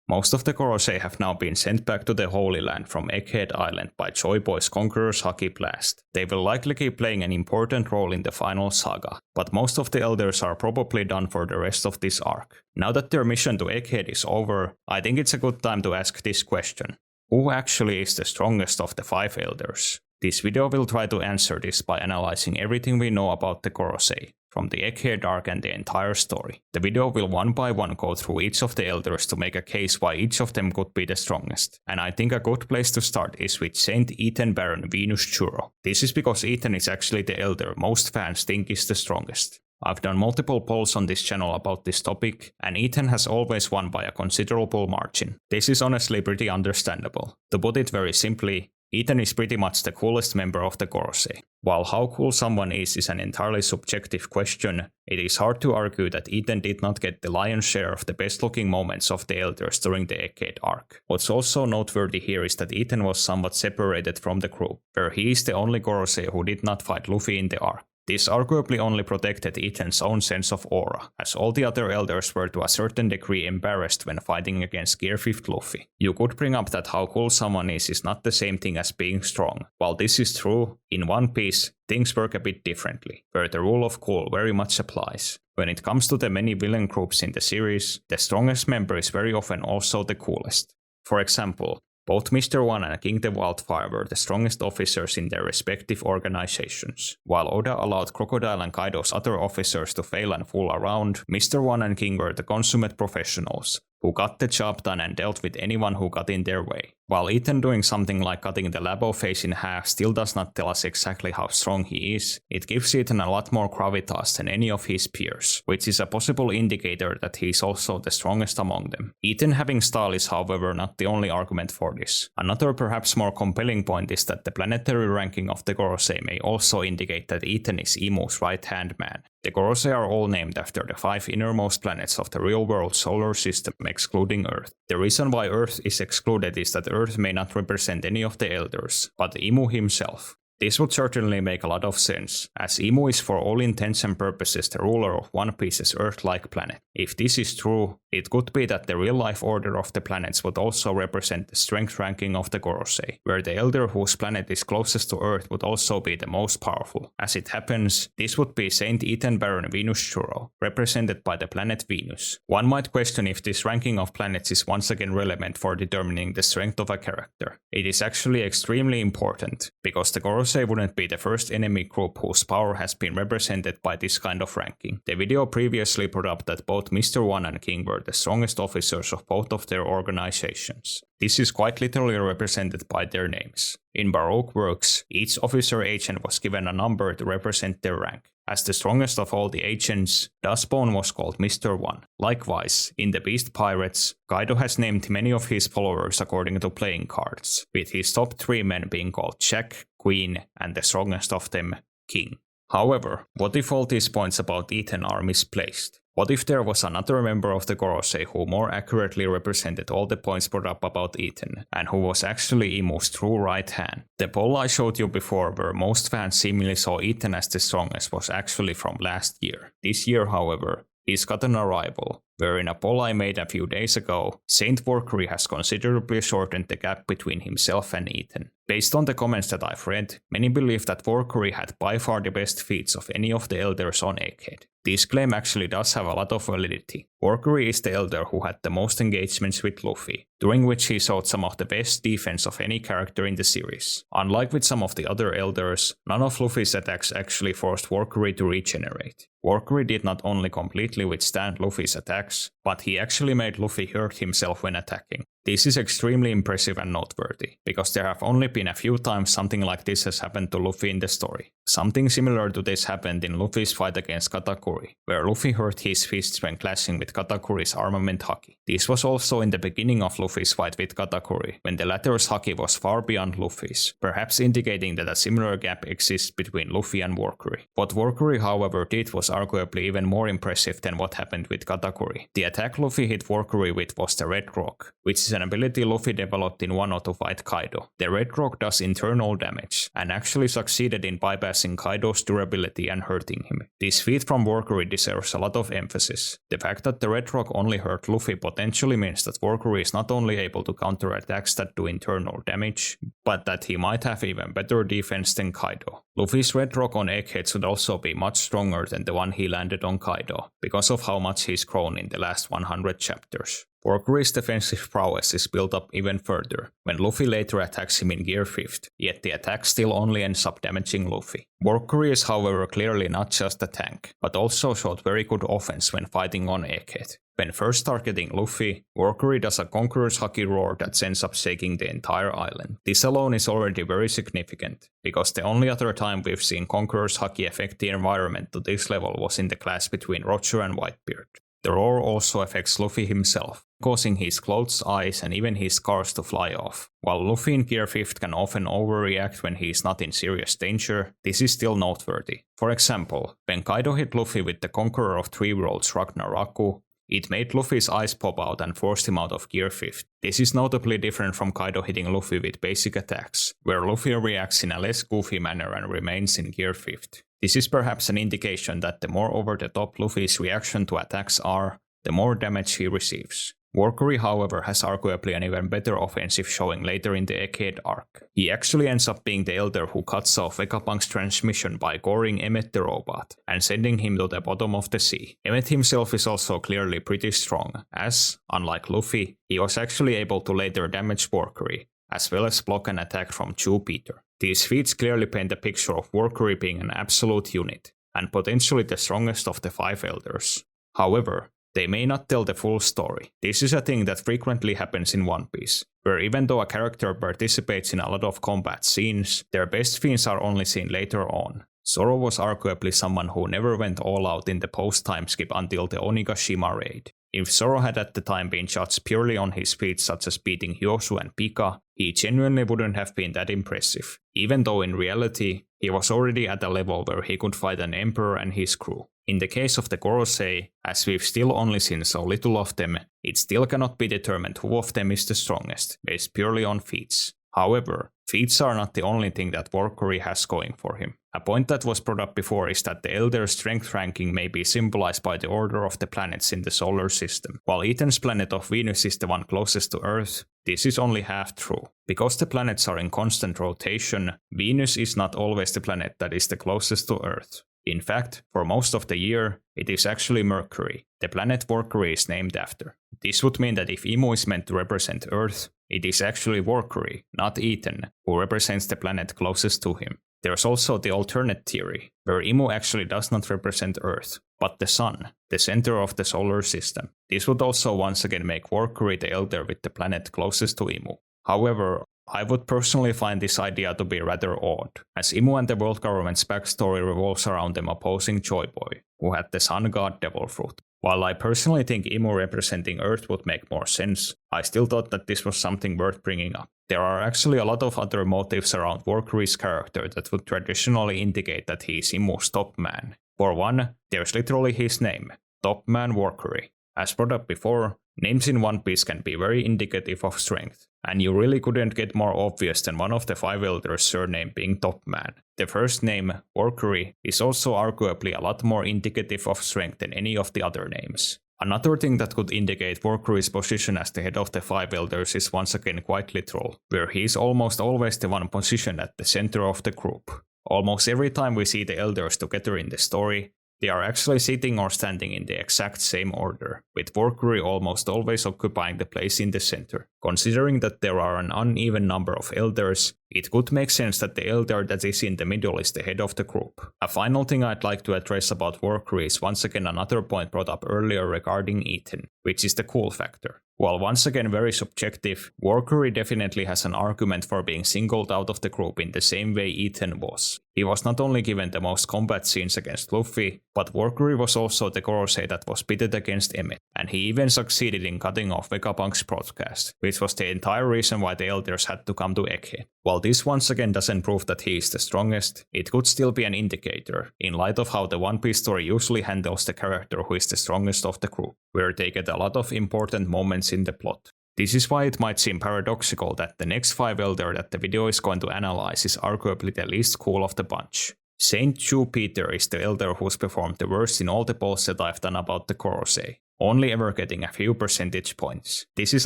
Most of the Gorosei have now been sent back to the Holy Land from Egghead Island by Joy Boy's Conqueror's Haki Blast. They will likely keep playing an important role in the final saga, but most of the elders are probably done for the rest of this arc. Now that their mission to Egghead is over, I think it's a good time to ask this question. Who actually is the strongest of the 5 elders? This video will try to answer this by analyzing everything we know about the Gorosei, from the Egghead arc and the entire story. The video will one by one go through each of the elders to make a case why each of them could be the strongest. And I think a good place to start is with Saint Ethan Baron Venus Churro. This is because Ethan is actually the elder most fans think is the strongest. I've done multiple polls on this channel about this topic, and Ethan has always won by a considerable margin. This is honestly pretty understandable. To put it very simply, Ethan is pretty much the coolest member of the Gorosei. While how cool someone is an entirely subjective question, it is hard to argue that Ethan did not get the lion's share of the best looking moments of the elders during the Egghead arc. What's also noteworthy here is that Ethan was somewhat separated from the group, where he is the only Gorosei who did not fight Luffy in the arc. This arguably only protected Ethan's own sense of aura, as all the other elders were to a certain degree embarrassed when fighting against Gear 5th Luffy. You could bring up that how cool someone is not the same thing as being strong. While this is true, in One Piece, things work a bit differently, where the rule of cool very much applies. When it comes to the many villain groups in the series, the strongest member is very often also the coolest. For example, both Mr. One and King the Wildfire were the strongest officers in their respective organizations. While Oda allowed Crocodile and Kaido's other officers to fail and fool around, Mr. One and King were the consummate professionals, who got the job done and dealt with anyone who got in their way. While Ethan doing something like cutting the Labo face in half still does not tell us exactly how strong he is, it gives Ethan a lot more gravitas than any of his peers, which is a possible indicator that he is also the strongest among them. Ethan having style is however not the only argument for this. Another perhaps more compelling point is that the planetary ranking of the Gorosei may also indicate that Ethan is Imu's right-hand man. The Gorosei are all named after the 5 innermost planets of the real-world solar system excluding Earth. The reason why Earth is excluded is that Earth may not represent any of the elders, but Imu himself. This would certainly make a lot of sense, as Imu is for all intents and purposes the ruler of One Piece's Earth-like planet. If this is true, it could be that the real-life order of the planets would also represent the strength ranking of the Gorosei, where the elder whose planet is closest to Earth would also be the most powerful. As it happens, this would be Saint Ethan Baron Venus Churro, represented by the planet Venus. One might question if this ranking of planets is once again relevant for determining the strength of a character. It is actually extremely important, because the Gorosei wouldn't be the first enemy group whose power has been represented by this kind of ranking. The video previously brought up that both Mr. One and King were the strongest officers of both of their organizations. This is quite literally represented by their names. In Baroque works, each officer agent was given a number to represent their rank. As the strongest of all the agents, Dustbone was called Mr. One. Likewise, in the Beast Pirates, Kaido has named many of his followers according to playing cards, with his top 3 men being called Jack, Queen, and the strongest of them, King. However, what if all these points about Ethan are misplaced? What if there was another member of the Gorosei who more accurately represented all the points brought up about Ethan, and who was actually Imu's true right hand? The poll I showed you before, where most fans seemingly saw Ethan as the strongest, was actually from last year. This year, however, he's got an arrival, where in a poll I made a few days ago, Saint Warcury has considerably shortened the gap between himself and Ethan. Based on the comments that I've read, many believe that Warcury had by far the best feats of any of the elders on Egghead. This claim actually does have a lot of validity. Warcury is the elder who had the most engagements with Luffy, during which he showed some of the best defense of any character in the series. Unlike with some of the other elders, none of Luffy's attacks actually forced Warcury to regenerate. Warcury did not only completely withstand Luffy's attacks, but he actually made Luffy hurt himself when attacking. This is extremely impressive and noteworthy, because there have only been a few times something like this has happened to Luffy in the story. Something similar to this happened in Luffy's fight against Katakuri, where Luffy hurt his fists when clashing with Katakuri's armament haki. This was also in the beginning of Luffy's fight with Katakuri, when the latter's haki was far beyond Luffy's, perhaps indicating that a similar gap exists between Luffy and Warcury. What Warcury however did was arguably even more impressive than what happened with Katakuri. The attack Luffy hit Warcury with was the Red Rock, which is an ability Luffy developed in Wano to fight Kaido. The Red Rock does internal damage, and actually succeeded in bypassing Kaido's durability and hurting him. This feat from Warcury deserves a lot of emphasis. The fact that the Red Rock only hurt Luffy potentially means that Warcury is not only able to counter attacks that do internal damage, but that he might have even better defense than Kaido. Luffy's Red Rock on Egghead should also be much stronger than the one he landed on Kaido, because of how much he's grown in the last 100 chapters. Warcury's defensive prowess is built up even further, when Luffy later attacks him in Gear 5th, yet the attack still only ends up damaging Luffy. Warcury is however clearly not just a tank, but also showed very good offense when fighting on Egghead. When first targeting Luffy, Warcury does a Conqueror's Haki roar that ends up shaking the entire island. This alone is already very significant, because the only other time we've seen Conqueror's Haki affect the environment to this level was in the clash between Roger and Whitebeard. The roar also affects Luffy himself, causing his clothes, eyes, and even his scars to fly off. While Luffy in Gear 5th can often overreact when he is not in serious danger, this is still noteworthy. For example, when Kaido hit Luffy with the Conqueror of Three Worlds Ragnaraku, it made Luffy's eyes pop out and forced him out of Gear 5th. This is notably different from Kaido hitting Luffy with basic attacks, where Luffy reacts in a less goofy manner and remains in Gear 5th. This is perhaps an indication that the more over the top Luffy's reaction to attacks are, the more damage he receives. Warcury, however, has arguably an even better offensive showing later in the Egghead arc. He actually ends up being the Elder who cuts off Vegapunk's transmission by goring Emmet the robot, and sending him to the bottom of the sea. Emmet himself is also clearly pretty strong, as, unlike Luffy, he was actually able to later damage Warcury, as well as block an attack from Peter. These feats clearly paint a picture of Warcury being an absolute unit, and potentially the strongest of the 5 Elders. However, they may not tell the full story. This is a thing that frequently happens in One Piece, where even though a character participates in a lot of combat scenes, their best feats are only seen later on. Zoro was arguably someone who never went all out in the post-time skip until the Onigashima raid. If Zoro had at the time been judged purely on his feats such as beating Hyosu and Pika, he genuinely wouldn't have been that impressive, even though in reality, he was already at a level where he could fight an emperor and his crew. In the case of the Gorosei, as we've still only seen so little of them, it still cannot be determined who of them is the strongest, based purely on feats. However, feats are not the only thing that Warcury has going for him. A point that was brought up before is that the Elder strength ranking may be symbolized by the order of the planets in the solar system. While Ethan's planet of Venus is the one closest to Earth, this is only half true. Because the planets are in constant rotation, Venus is not always the planet that is the closest to Earth. In fact, for most of the year, it is actually Mercury, the planet Warcury is named after. This would mean that if Imu is meant to represent Earth, it is actually Warcury, not Ethan, who represents the planet closest to him. There's also the alternate theory, where Imu actually does not represent Earth, but the Sun, the center of the solar system. This would also once again make Warcury the Elder with the planet closest to Imu. However, I would personally find this idea to be rather odd, as Imu and the world government's backstory revolves around them opposing Joy Boy, who had the sun god Devil Fruit. While I personally think Imu representing Earth would make more sense, I still thought that this was something worth bringing up. There are actually a lot of other motives around Warcury's character that would traditionally indicate that he is Imu's top man. For one, there's literally his name, Top Man Warcury. As brought up before, names in One Piece can be very indicative of strength, and you really couldn't get more obvious than one of the 5 Elders' surname being Top Man. The first name, Warcury, is also arguably a lot more indicative of strength than any of the other names. Another thing that could indicate Warcury's position as the head of the 5 Elders is once again quite literal, where he is almost always the one positioned at the center of the group. Almost every time we see the Elders together in the story, they are actually sitting or standing in the exact same order, with Warcury almost always occupying the place in the center. Considering that there are an uneven number of Elders, it could make sense that the Elder that is in the middle is the head of the group. A final thing I'd like to address about Warcury is once again another point brought up earlier regarding Ethan, which is the cool factor. While once again very subjective, Warcury definitely has an argument for being singled out of the group in the same way Ethan was. He was not only given the most combat scenes against Luffy, but Warcury was also the Gorosei that was pitted against Emmet, and he even succeeded in cutting off Vegapunk's broadcast, which was the entire reason why the Elders had to come to Egghead. While this once again doesn't prove that he is the strongest, it could still be an indicator, in light of how the One Piece story usually handles the character who is the strongest of the group, where they get a lot of important moments in the plot. This is why it might seem paradoxical that the next 5 Elder that the video is going to analyze is arguably the least cool of the bunch. Saint Jupiter is the Elder who's performed the worst in all the polls that I've done about the Gorosei, only ever getting a few percentage points. This is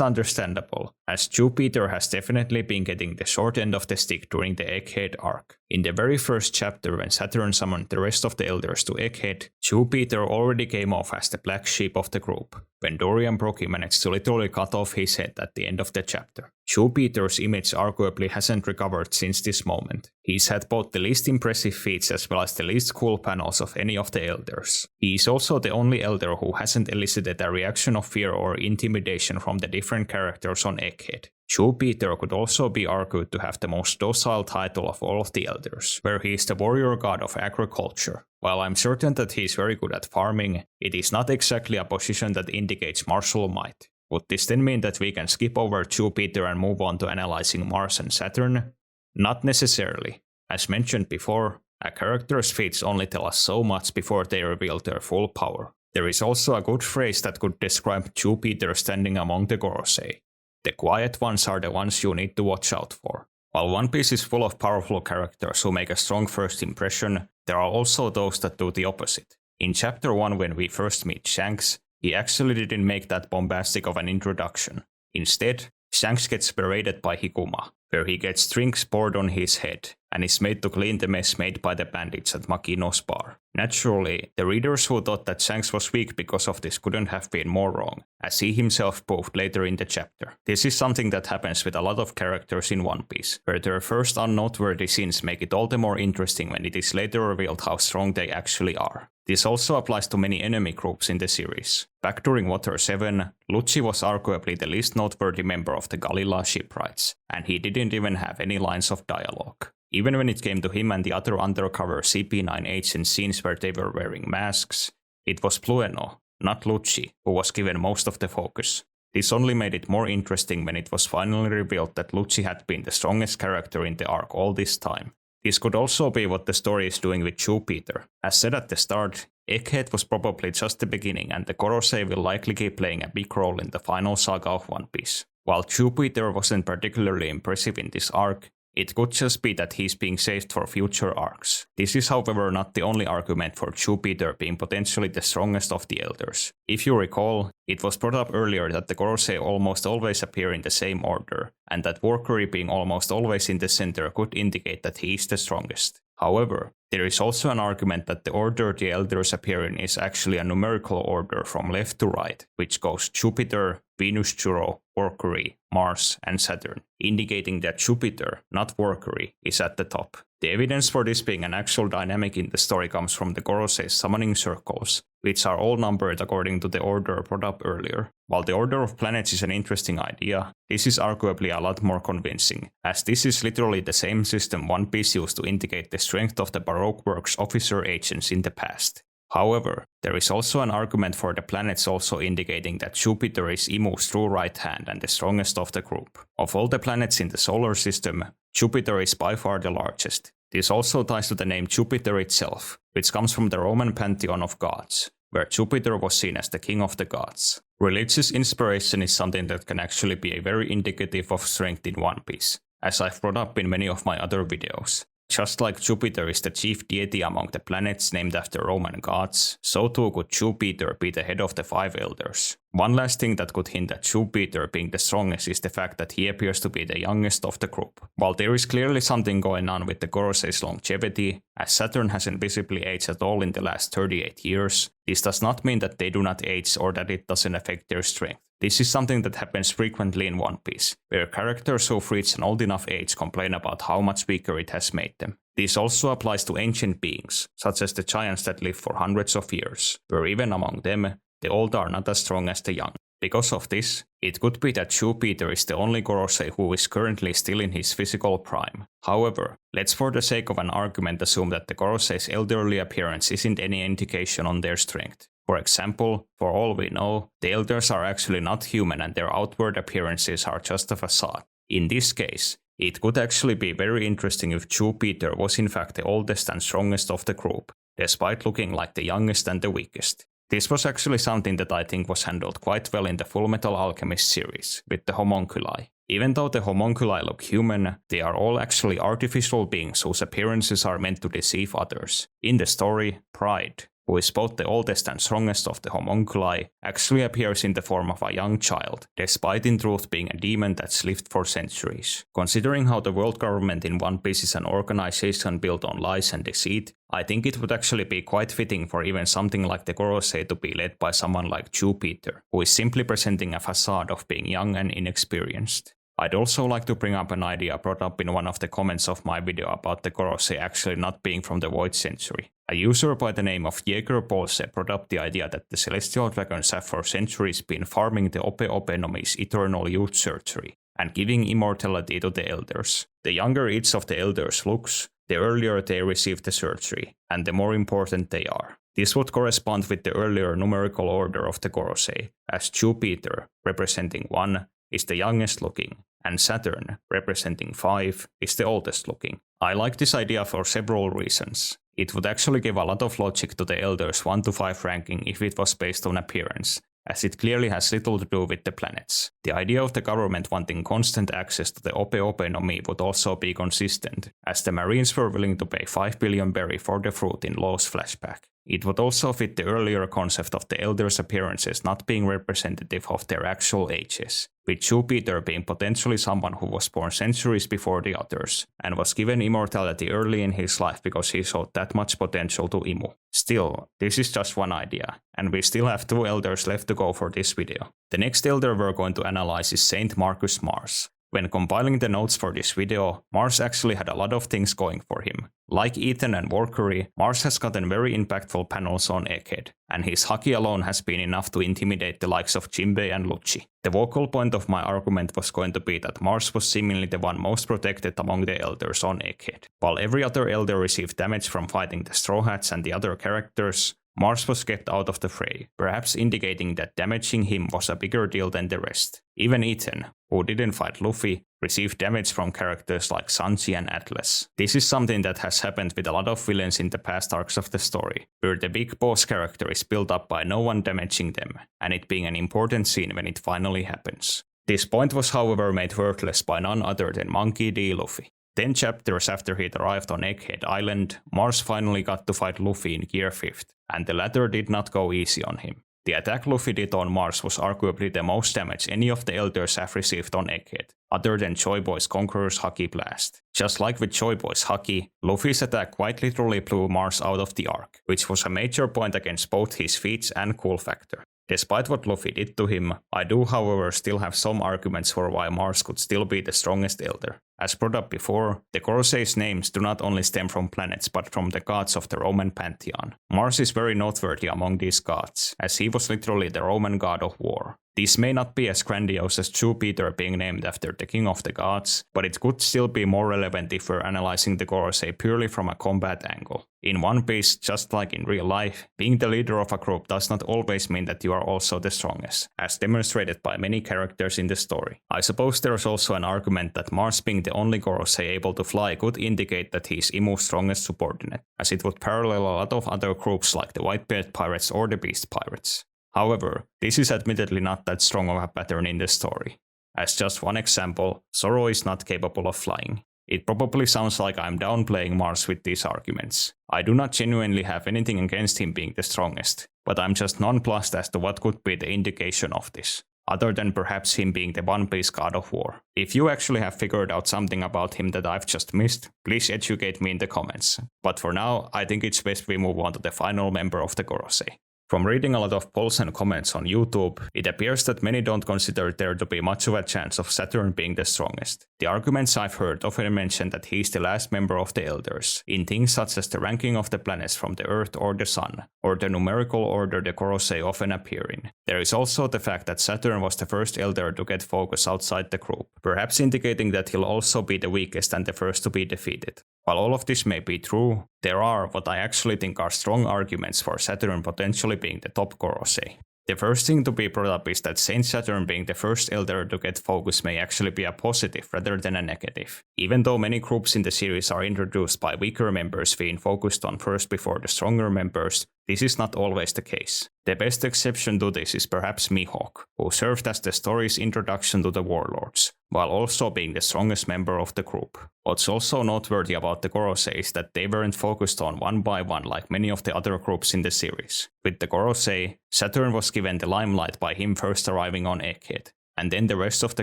understandable, as Jupiter has definitely been getting the short end of the stick during the Egghead arc. In the very first chapter when Saturn summoned the rest of the Elders to Egghead, Jupiter already came off as the black sheep of the group, when Dorian Brockie managed to literally cut off his head at the end of the chapter. Jupiter's image arguably hasn't recovered since this moment. He's had both the least impressive feats as well as the least cool panels of any of the Elders. He is also the only Elder who hasn't elicited a reaction of fear or intimidation from the different characters on Egghead. Jupiter could also be argued to have the most docile title of all of the Elders, where he is the warrior god of agriculture. While I'm certain that he is very good at farming, it is not exactly a position that indicates martial might. Would this then mean that we can skip over Jupiter and move on to analyzing Mars and Saturn? Not necessarily. As mentioned before, a character's feats only tell us so much before they reveal their full power. There is also a good phrase that could describe Jupiter standing among the Gorosei. The quiet ones are the ones you need to watch out for. While One Piece is full of powerful characters who make a strong first impression, there are also those that do the opposite. In Chapter 1 when we first meet Shanks, he actually didn't make that bombastic of an introduction. Instead, Shanks gets berated by Hikuma, where he gets drinks poured on his head, and is made to clean the mess made by the bandits at Makino's bar. Naturally, the readers who thought that Shanks was weak because of this couldn't have been more wrong, as he himself proved later in the chapter. This is something that happens with a lot of characters in One Piece, where their first unnoteworthy scenes make it all the more interesting when it is later revealed how strong they actually are. This also applies to many enemy groups in the series. Back during Water 7, Lucci was arguably the least noteworthy member of the Galila shipwrights, and he didn't even have any lines of dialogue. Even when it came to him and the other undercover CP9 agents scenes where they were wearing masks, it was Plueno, not Lucci, who was given most of the focus. This only made it more interesting when it was finally revealed that Lucci had been the strongest character in the arc all this time. This could also be what the story is doing with Jupiter. As said at the start, Egghead was probably just the beginning, and the Gorosei will likely keep playing a big role in the final saga of One Piece. While Jupiter wasn't particularly impressive in this arc, it could just be that he's being saved for future arcs. This is however not the only argument for Jupiter being potentially the strongest of the Elders. If you recall, it was brought up earlier that the Gorosei almost always appear in the same order, and that Warcury being almost always in the center could indicate that he is the strongest. However, there is also an argument that the order the Elders appear in is actually a numerical order from left to right, which goes Jupiter, Venus Juro, Warcury, Mars, and Saturn, indicating that Jupiter, not Warcury, is at the top. The evidence for this being an actual dynamic in the story comes from the Gorosei's summoning circles, which are all numbered according to the order brought up earlier. While the order of planets is an interesting idea, this is arguably a lot more convincing, as this is literally the same system One Piece used to indicate the strength of the Baroque Works officer agents in the past. However, there is also an argument for the planets also indicating that Jupiter is Imu's true right hand and the strongest of the group. Of all the planets in the solar system, Jupiter is by far the largest. This also ties to the name Jupiter itself, which comes from the Roman pantheon of gods, where Jupiter was seen as the king of the gods. Religious inspiration is something that can actually be very indicative of strength in One Piece, as I've brought up in many of my other videos. Just like Jupiter is the chief deity among the planets named after Roman gods, so too could Jupiter be the head of the 5 Elders. One last thing that could hint at Jupiter being the strongest is the fact that he appears to be the youngest of the group. While there is clearly something going on with the Gorosei's longevity, as Saturn hasn't visibly aged at all in the last 38 years, this does not mean that they do not age or that it doesn't affect their strength. This is something that happens frequently in One Piece, where characters who've reached an old enough age complain about how much weaker it has made them. This also applies to ancient beings, such as the giants that live for hundreds of years, where even among them, the old are not as strong as the young. Because of this, it could be that Jupiter is the only Gorosei who is currently still in his physical prime. However, let's for the sake of an argument assume that the Gorosei's elderly appearance isn't any indication on their strength. For example, for all we know, the Elders are actually not human and their outward appearances are just a facade. In this case, it could actually be very interesting if Jupiter was in fact the oldest and strongest of the group, despite looking like the youngest and the weakest. This was actually something that I think was handled quite well in the Fullmetal Alchemist series, with the homunculi. Even though the homunculi look human, they are all actually artificial beings whose appearances are meant to deceive others. In the story, Pride, who is both the oldest and strongest of the homunculi, actually appears in the form of a young child, despite in truth being a demon that's lived for centuries. Considering how the world government in One Piece is an organization built on lies and deceit, I think it would actually be quite fitting for even something like the Gorosei to be led by someone like Jupiter, who is simply presenting a facade of being young and inexperienced. I'd also like to bring up an idea brought up in one of the comments of my video about the Gorosei actually not being from the Void Century. A user by the name of Jaeger Bolse brought up the idea that the Celestial Dragons have for centuries been farming the Ope Ope Nomi's eternal youth surgery and giving immortality to the elders. The younger each of the elders looks, the earlier they receive the surgery, and the more important they are. This would correspond with the earlier numerical order of the Gorosei, as Jupiter, representing 1, is the youngest looking, and Saturn, representing 5, is the oldest looking. I like this idea for several reasons. It would actually give a lot of logic to the Elders 1 to 5 ranking if it was based on appearance, as it clearly has little to do with the planets. The idea of the government wanting constant access to the Ope Ope Nomi would also be consistent, as the Marines were willing to pay 5 billion berry for the fruit in Law's flashback. It would also fit the earlier concept of the Elders' appearances not being representative of their actual ages, with Jupiter being potentially someone who was born centuries before the others, and was given immortality early in his life because he showed that much potential to Imu. Still, this is just one idea, and we still have 2 Elders left to go for this video. The next Elder we're going to analyze is Saint Marcus Mars. When compiling the notes for this video, Mars actually had a lot of things going for him. Like Ethan and Warcury, Mars has gotten very impactful panels on Egghead, and his haki alone has been enough to intimidate the likes of Jinbei and Lucci. The vocal point of my argument was going to be that Mars was seemingly the one most protected among the Elders on Egghead. While every other Elder received damage from fighting the Straw Hats and the other characters, Mars was kept out of the fray, perhaps indicating that damaging him was a bigger deal than the rest. Even Ethan, who didn't fight Luffy, received damage from characters like Sanji and Atlas. This is something that has happened with a lot of villains in the past arcs of the story, where the big boss character is built up by no one damaging them, and it being an important scene when it finally happens. This point was however made worthless by none other than Monkey D. Luffy. 10 chapters after he'd arrived on Egghead Island, Mars finally got to fight Luffy in Gear 5th, and the latter did not go easy on him. The attack Luffy did on Mars was arguably the most damage any of the Elders have received on Egghead, other than Joy Boy's Conqueror's Haki Blast. Just like with Joy Boy's Haki, Luffy's attack quite literally blew Mars out of the arc, which was a major point against both his feats and cool factor. Despite what Luffy did to him, I do however still have some arguments for why Mars could still be the strongest Elder. As brought up before, the Gorosei's names do not only stem from planets but from the gods of the Roman pantheon. Mars is very noteworthy among these gods, as he was literally the Roman god of war. This may not be as grandiose as Jupiter being named after the king of the gods, but it could still be more relevant if we're analyzing the Gorosei purely from a combat angle. In One Piece, just like in real life, being the leader of a group does not always mean that you are also the strongest, as demonstrated by many characters in the story. I suppose there's also an argument that Mars being the only Gorosei able to fly could indicate that he is Imu's strongest subordinate, as it would parallel a lot of other groups like the Whitebeard Pirates or the Beast Pirates. However, this is admittedly not that strong of a pattern in the story. As just one example, Zoro is not capable of flying. It probably sounds like I'm downplaying Mars with these arguments. I do not genuinely have anything against him being the strongest, but I'm just nonplussed as to what could be the indication of this, other than perhaps him being the One Piece god of war. If you actually have figured out something about him that I've just missed, please educate me in the comments. But for now, I think it's best we move on to the final member of the Gorosei. From reading a lot of polls and comments on YouTube, it appears that many don't consider there to be much of a chance of Saturn being the strongest. The arguments I've heard often mention that he's the last member of the Elders, in things such as the ranking of the planets from the Earth or the Sun, or the numerical order the Gorosei often appear in. There is also the fact that Saturn was the first Elder to get focus outside the group, perhaps indicating that he'll also be the weakest and the first to be defeated. While all of this may be true, there are what I actually think are strong arguments for Saturn potentially being the top Gorosei. The first thing to be brought up is that Saint Saturn being the first Elder to get focus may actually be a positive rather than a negative. Even though many groups in the series are introduced by weaker members being focused on first before the stronger members, this is not always the case. The best exception to this is perhaps Mihawk, who served as the story's introduction to the warlords, while also being the strongest member of the group. What's also noteworthy about the Gorosei is that they weren't focused on one by one like many of the other groups in the series. With the Gorosei, Saturn was given the limelight by him first arriving on Egghead, and then the rest of the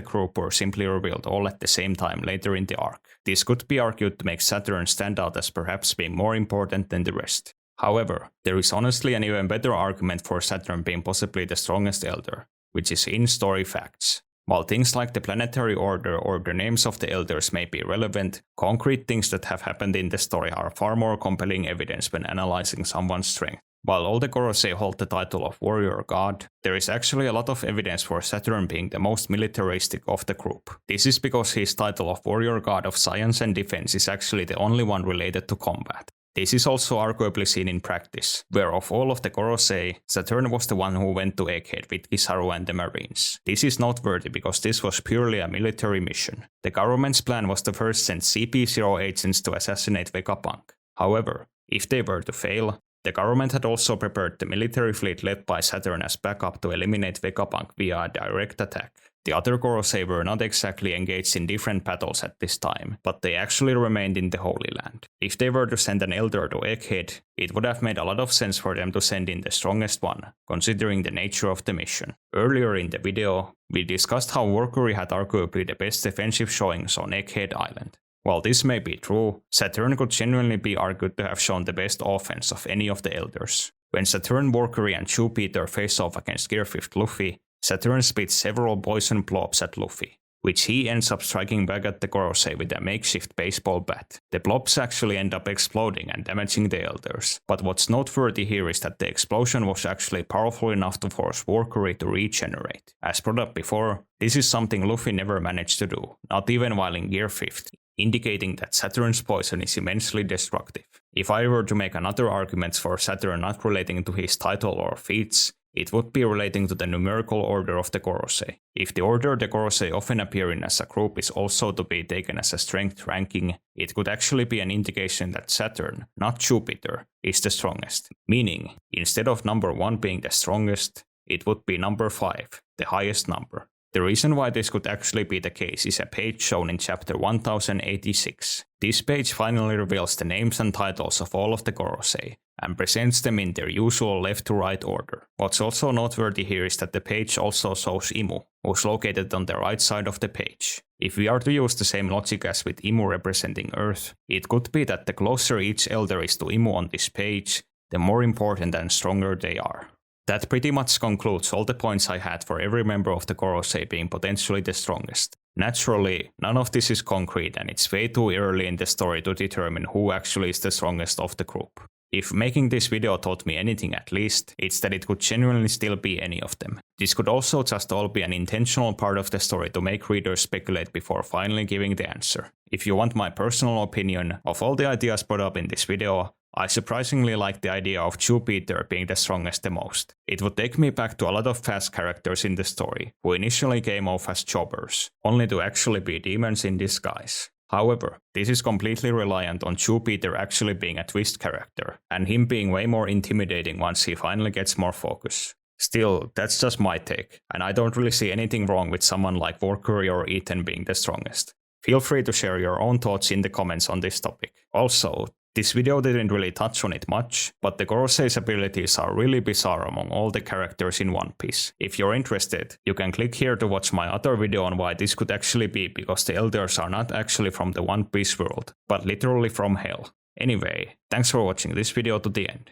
group were simply revealed all at the same time later in the arc. This could be argued to make Saturn stand out as perhaps being more important than the rest. However, there is honestly an even better argument for Saturn being possibly the strongest elder, which is in-story facts. While things like the planetary order or the names of the elders may be relevant, concrete things that have happened in the story are far more compelling evidence when analyzing someone's strength. While all the Gorosei hold the title of warrior god, there is actually a lot of evidence for Saturn being the most militaristic of the group. This is because his title of warrior god of science and defense is actually the only one related to combat. This is also arguably seen in practice, where of all of the Gorosei, Saturn was the one who went to Egghead with Kizaru and the Marines. This is noteworthy because this was purely a military mission. The government's plan was to first send CP0 agents to assassinate Vegapunk. However, if they were to fail, the government had also prepared the military fleet led by Saturn as backup to eliminate Vegapunk via a direct attack. The other Gorosei were not exactly engaged in different battles at this time, but they actually remained in the Holy Land. If they were to send an elder to Egghead, it would have made a lot of sense for them to send in the strongest one, considering the nature of the mission. Earlier in the video, we discussed how Warcury had arguably the best defensive showings on Egghead Island. While this may be true, Saturn could genuinely be argued to have shown the best offense of any of the elders. When Saturn, Warcury and Jupiter face off against Gear 5th Luffy, Saturn spits several poison blobs at Luffy, which he ends up striking back at the Gorosei with a makeshift baseball bat. The blobs actually end up exploding and damaging the elders, but what's noteworthy here is that the explosion was actually powerful enough to force Warcury to regenerate. As brought up before, this is something Luffy never managed to do, not even while in Gear 5th, indicating that Saturn's poison is immensely destructive. If I were to make another argument for Saturn not relating to his title or feats, it would be relating to the numerical order of the Gorosei. If the order the Gorosei often appear in as a group is also to be taken as a strength ranking, it could actually be an indication that Saturn, not Jupiter, is the strongest. Meaning, instead of number 1 being the strongest, it would be number 5, the highest number. The reason why this could actually be the case is a page shown in chapter 1086. This page finally reveals the names and titles of all of the Gorosei, and presents them in their usual left to right order. What's also noteworthy here is that the page also shows Imu, who's located on the right side of the page. If we are to use the same logic as with Imu representing Earth, it could be that the closer each elder is to Imu on this page, the more important and stronger they are. That pretty much concludes all the points I had for every member of the Gorosei being potentially the strongest. Naturally, none of this is concrete and it's way too early in the story to determine who actually is the strongest of the group. If making this video taught me anything at least, it's that it could genuinely still be any of them. This could also just all be an intentional part of the story to make readers speculate before finally giving the answer. If you want my personal opinion of all the ideas brought up in this video, I surprisingly like the idea of Jupiter being the strongest the most. It would take me back to a lot of past characters in the story, who initially came off as jobbers, only to actually be demons in disguise. However, this is completely reliant on Jupiter actually being a twist character, and him being way more intimidating once he finally gets more focus. Still, that's just my take, and I don't really see anything wrong with someone like Warcury or Ethan being the strongest. Feel free to share your own thoughts in the comments on this topic. Also, this video didn't really touch on it much, but the Gorosei's abilities are really bizarre among all the characters in One Piece. If you're interested, you can click here to watch my other video on why this could actually be because the elders are not actually from the One Piece world, but literally from hell. Anyway, thanks for watching this video to the end.